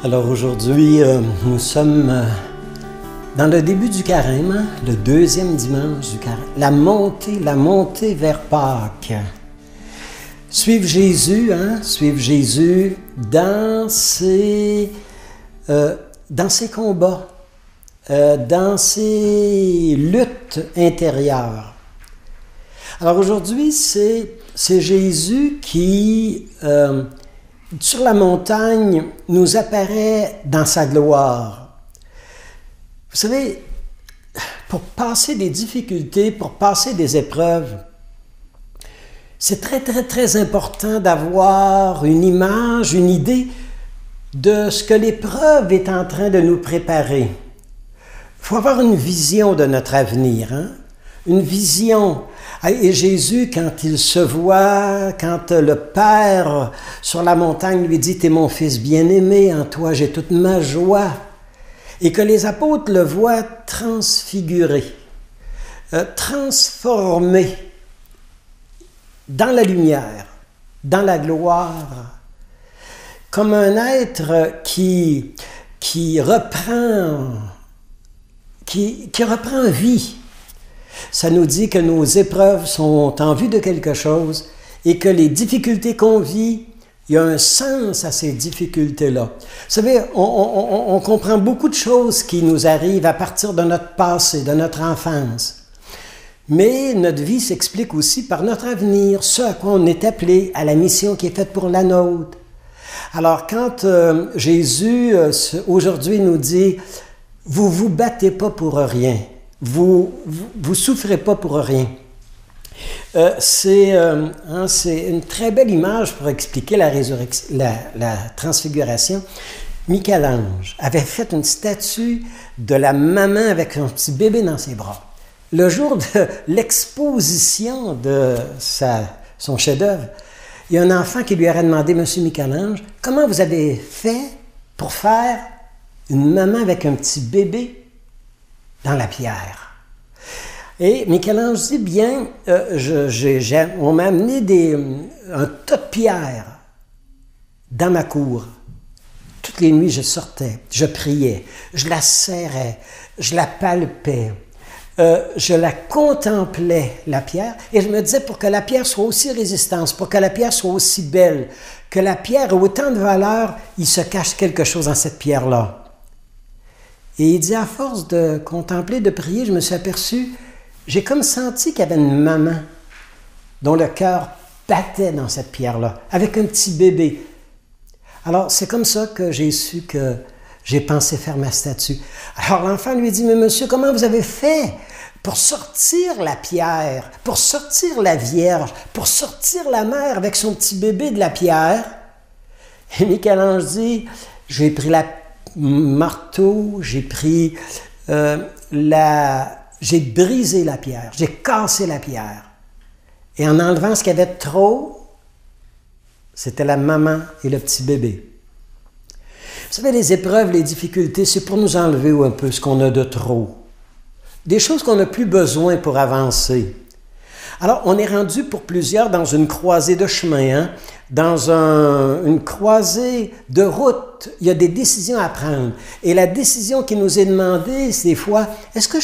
Alors aujourd'hui, nous sommes dans le début du carême, hein, le deuxième dimanche du carême, la montée vers Pâques. Suivre Jésus dans ses combats, dans ses luttes intérieures. Alors aujourd'hui, c'est Jésus qui, sur la montagne, nous apparaît dans sa gloire. Vous savez, pour passer des difficultés, pour passer des épreuves, c'est très important d'avoir une image, une idée de ce que l'épreuve est en train de nous préparer. Il faut avoir une vision de notre avenir, hein? Une vision. Et Jésus, quand il se voit, quand le Père sur la montagne lui dit « T'es mon Fils bien-aimé, en toi j'ai toute ma joie », et que les apôtres le voient transfiguré, transformé dans la lumière, dans la gloire, comme un être qui reprend vie. Ça nous dit que nos épreuves sont en vue de quelque chose et que les difficultés qu'on vit, il y a un sens à ces difficultés-là. Vous savez, on comprend beaucoup de choses qui nous arrivent à partir de notre passé, de notre enfance. Mais notre vie s'explique aussi par notre avenir, ce à quoi on est appelé, à la mission qui est faite pour la nôtre. Alors quand Jésus aujourd'hui nous dit « Vous vous battez pas pour rien », vous souffrez pas pour rien. C'est une très belle image pour expliquer la transfiguration. Michel-Ange avait fait une statue de la maman avec son petit bébé dans ses bras. Le jour de l'exposition de son chef-d'œuvre, il y a un enfant qui lui aurait demandé, « Monsieur Michel-Ange, comment vous avez fait pour faire une maman avec un petit bébé dans la pierre? » Et Michel-Ange dit, bien, on m'a amené un tas de pierres dans ma cour. Toutes les nuits, je sortais, je priais, je la serrais, je la palpais, je la contemplais, la pierre, et je me disais, pour que la pierre soit aussi résistante, pour que la pierre soit aussi belle, que la pierre ait autant de valeur, il se cache quelque chose dans cette pierre-là. Et il dit, à force de contempler, de prier, je me suis aperçu, j'ai comme senti qu'il y avait une maman dont le cœur battait dans cette pierre-là, avec un petit bébé. Alors, c'est comme ça que j'ai su que j'ai pensé faire ma statue. Alors, l'enfant lui dit, « Mais monsieur, comment vous avez fait pour sortir la pierre, pour sortir la Vierge, pour sortir la mère avec son petit bébé de la pierre? » Et Michel-Ange dit, « J'ai pris la marteau, j'ai pris j'ai brisé la pierre, j'ai cassé la pierre. Et en enlevant ce qu'il y avait de trop, c'était la maman et le petit bébé. » Vous savez, les épreuves, les difficultés, c'est pour nous enlever un peu ce qu'on a de trop. Des choses qu'on n'a plus besoin pour avancer. Alors, on est rendu pour plusieurs dans une croisée de chemin, hein? Dans une croisée de route. Il y a des décisions à prendre. Et la décision qui nous est demandée, c'est des fois, est-ce que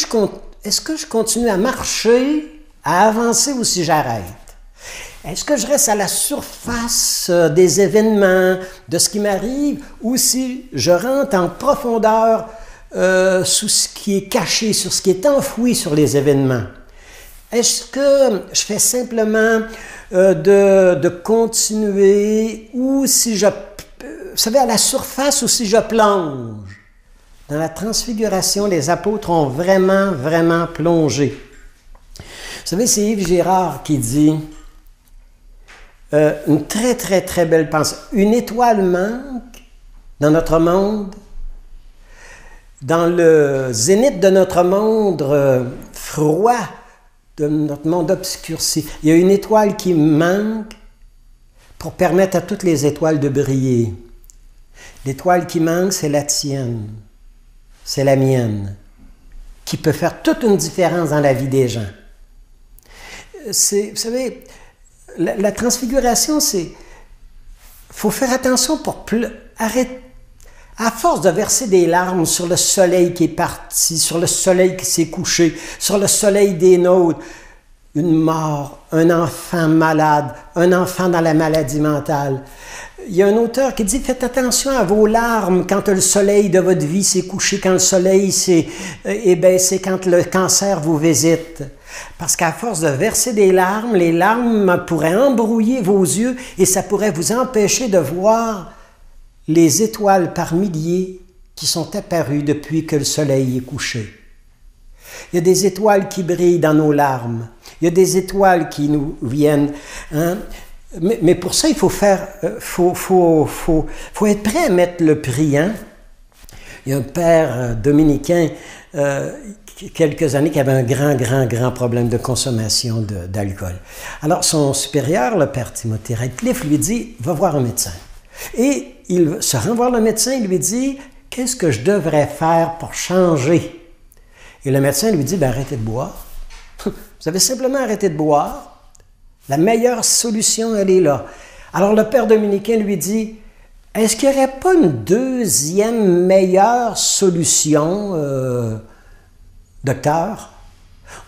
je continue à marcher, à avancer ou si j'arrête? Est-ce que je reste à la surface des événements, de ce qui m'arrive, ou si je rentre en profondeur sous ce qui est caché, sur ce qui est enfoui sur les événements? Est-ce que je fais simplement de continuer, ou si vous savez, à la surface, ou si je plonge? Dans la transfiguration, les apôtres ont vraiment plongé. Vous savez, c'est Yves Girard qui dit une très belle pensée. Une étoile manque dans notre monde, dans le zénith de notre monde froid, de notre monde obscurci. Il y a une étoile qui manque pour permettre à toutes les étoiles de briller. L'étoile qui manque, c'est la tienne. C'est la mienne, qui peut faire toute une différence dans la vie des gens. Vous savez, la transfiguration, c'est... Il faut faire attention pour À force de verser des larmes sur le soleil qui est parti, sur le soleil qui s'est couché, sur le soleil des nôtres, une mort, un enfant malade, un enfant dans la maladie mentale. Il y a un auteur qui dit « Faites attention à vos larmes quand le soleil de votre vie s'est couché, quand le soleil est baissé, quand le cancer vous visite. » Parce qu'à force de verser des larmes, les larmes pourraient embrouiller vos yeux et ça pourrait vous empêcher de voir les étoiles par milliers qui sont apparues depuis que le soleil est couché. Il y a des étoiles qui brillent dans nos larmes. Il y a des étoiles qui nous viennent. Hein? Mais pour ça, il faut faire, faut être prêt à mettre le prix. Hein? Il y a un père dominicain, quelques années, qui avait un grand problème de consommation d'alcool. Alors, son supérieur, le père Timothy Radcliffe, lui dit « Va voir un médecin ». Et il se rend voir le médecin, il lui dit « Qu'est-ce que je devrais faire pour changer ?» Et le médecin lui dit « Arrêtez de boire. Vous avez simplement arrêté de boire. La meilleure solution, elle est là. » Alors le père dominicain lui dit « Est-ce qu'il n'y aurait pas une deuxième meilleure solution, docteur? »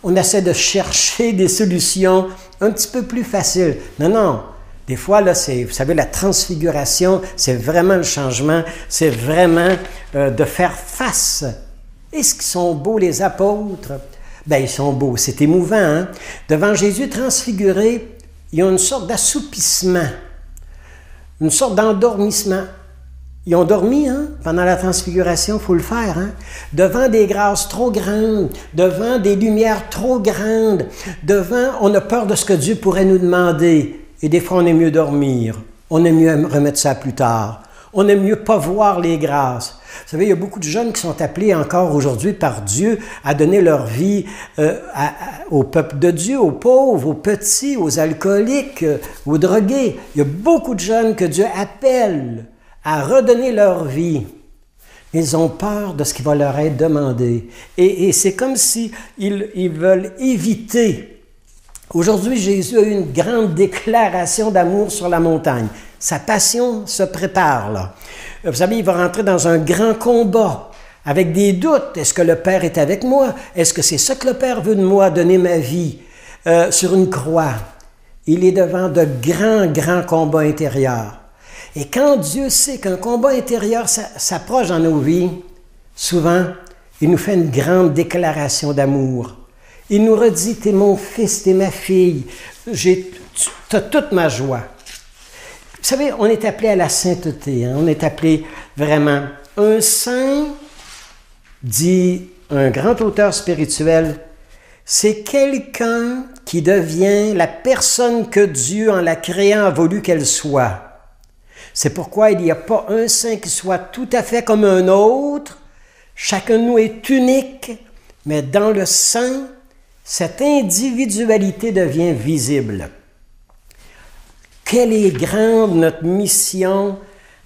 On essaie de chercher des solutions un petit peu plus faciles. Non. Des fois, là, vous savez, la transfiguration, c'est vraiment le changement, c'est vraiment de faire face. Est-ce qu'ils sont beaux, les apôtres? Bien, ils sont beaux, c'est émouvant. Hein? Devant Jésus transfiguré, ils ont une sorte d'assoupissement, une sorte d'endormissement. Ils ont dormi pendant la transfiguration, il faut le faire. Hein? Devant des grâces trop grandes, devant des lumières trop grandes, on a peur de ce que Dieu pourrait nous demander. Et des fois, on aime mieux dormir, on aime mieux remettre ça plus tard, on aime mieux pas voir les grâces. Vous savez, il y a beaucoup de jeunes qui sont appelés encore aujourd'hui par Dieu à donner leur vie au peuple de Dieu, aux pauvres, aux petits, aux alcooliques, aux drogués. Il y a beaucoup de jeunes que Dieu appelle à redonner leur vie. Ils ont peur de ce qui va leur être demandé. Et c'est comme si ils veulent éviter. Aujourd'hui, Jésus a eu une grande déclaration d'amour sur la montagne. Sa passion se prépare, là. Vous savez, il va rentrer dans un grand combat avec des doutes. Est-ce que le Père est avec moi? Est-ce que c'est ça que le Père veut de moi, donner ma vie sur une croix? Il est devant de grands combats intérieurs. Et quand Dieu sait qu'un combat intérieur s'approche dans nos vies, souvent, il nous fait une grande déclaration d'amour. Il nous redit, t'es mon fils, t'es ma fille, t'as toute ma joie. Vous savez, on est appelé à la sainteté, hein? On est appelé vraiment. Un saint, dit un grand auteur spirituel, c'est quelqu'un qui devient la personne que Dieu, en la créant, a voulu qu'elle soit. C'est pourquoi il n'y a pas un saint qui soit tout à fait comme un autre. Chacun de nous est unique, mais dans le saint, cette individualité devient visible. Quelle est grande notre mission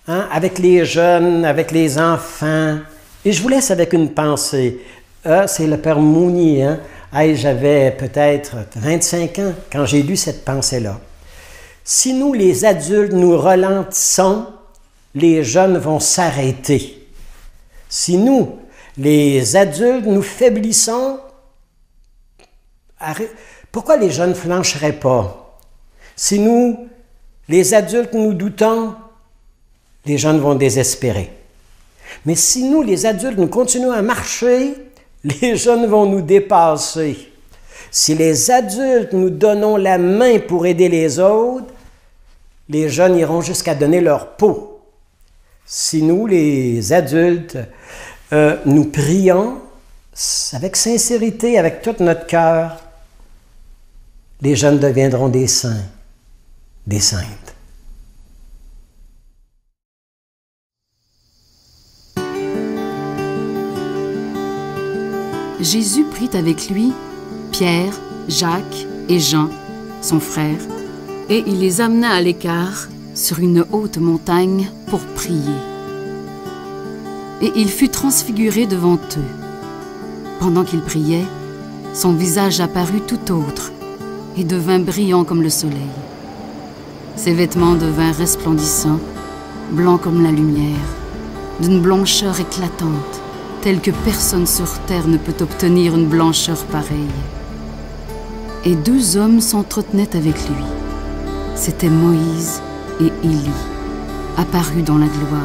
avec les jeunes, avec les enfants. Et je vous laisse avec une pensée. C'est le Père Mounier. J'avais peut-être 25 ans quand j'ai lu cette pensée-là. Si nous, les adultes, nous ralentissons, les jeunes vont s'arrêter. Si nous, les adultes, nous faiblissons, pourquoi les jeunes ne flancheraient pas? Si nous, les adultes, nous doutons, les jeunes vont désespérer. Mais si nous, les adultes, nous continuons à marcher, les jeunes vont nous dépasser. Si les adultes nous donnons la main pour aider les autres, les jeunes iront jusqu'à donner leur peau. Si nous, les adultes, nous prions avec sincérité, avec tout notre cœur, les jeunes deviendront des saints, des saintes. Jésus prit avec lui Pierre, Jacques et Jean, son frère, et il les amena à l'écart sur une haute montagne pour prier. Et il fut transfiguré devant eux. Pendant qu'il priait, son visage apparut tout autre et devint brillant comme le soleil. Ses vêtements devinrent resplendissants, blancs comme la lumière. d'une blancheur éclatante, telle que personne sur terre ne peut obtenir une blancheur pareille. Et deux hommes s'entretenaient avec lui. C'étaient Moïse et Élie, apparus dans la gloire.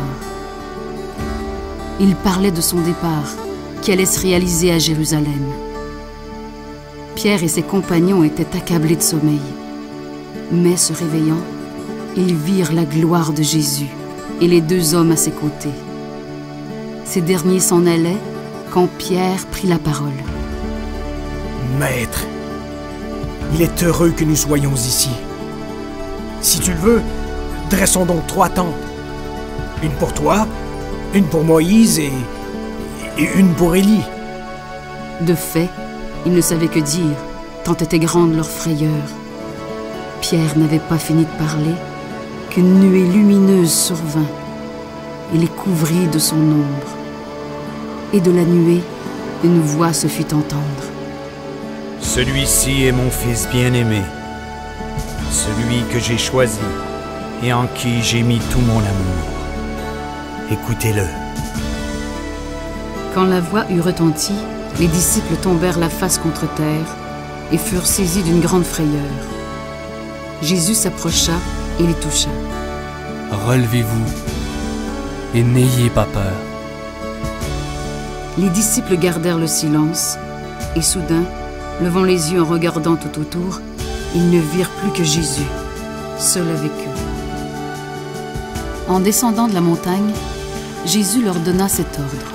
Ils parlaient de son départ, qui allait se réaliser à Jérusalem. Pierre et ses compagnons étaient accablés de sommeil. Mais se réveillant, ils virent la gloire de Jésus et les deux hommes à ses côtés. Ces derniers s'en allaient quand Pierre prit la parole. Maître, il est heureux que nous soyons ici. Si tu le veux, dressons donc 3 tentes. Une pour toi, une pour Moïse et une pour Élie. De fait, ils ne savaient que dire, tant était grande leur frayeur. Pierre n'avait pas fini de parler qu'une nuée lumineuse survint et les couvrit de son ombre. Et de la nuée, une voix se fit entendre. Celui-ci est mon fils bien-aimé, celui que j'ai choisi et en qui j'ai mis tout mon amour. Écoutez-le. Quand la voix eut retenti, les disciples tombèrent la face contre terre et furent saisis d'une grande frayeur. Jésus s'approcha et les toucha. Relevez-vous et n'ayez pas peur. Les disciples gardèrent le silence et soudain, levant les yeux en regardant tout autour, ils ne virent plus que Jésus, seul avec eux. En descendant de la montagne, Jésus leur donna cet ordre.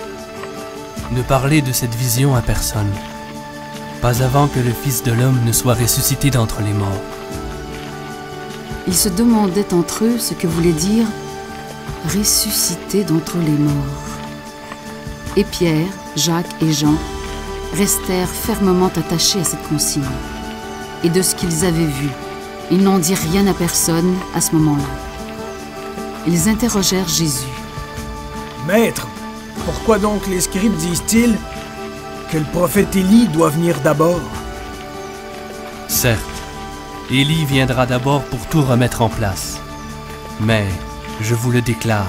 Ne parlez de cette vision à personne, pas avant que le Fils de l'homme ne soit ressuscité d'entre les morts. Ils se demandaient entre eux ce que voulait dire « ressuscité d'entre les morts ». Et Pierre, Jacques et Jean restèrent fermement attachés à cette consigne. Et de ce qu'ils avaient vu, ils n'en dirent rien à personne à ce moment-là. Ils interrogèrent Jésus. « Maître, pourquoi donc les scribes disent-ils que le prophète Élie doit venir d'abord? » Certes, Élie viendra d'abord pour tout remettre en place. Mais, je vous le déclare,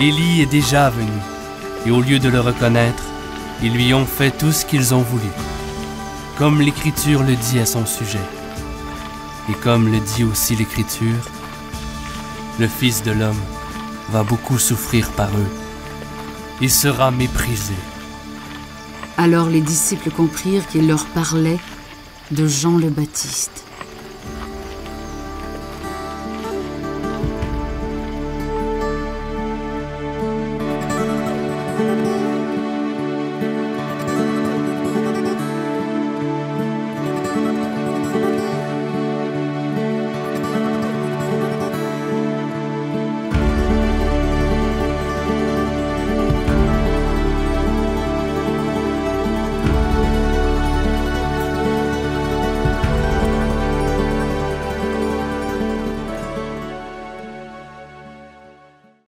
Élie est déjà venu, et au lieu de le reconnaître, ils lui ont fait tout ce qu'ils ont voulu, comme l'Écriture le dit à son sujet. Et comme le dit aussi l'Écriture, le Fils de l'homme va beaucoup souffrir par eux et sera méprisé. Alors les disciples comprirent qu'il leur parlait de Jean le Baptiste.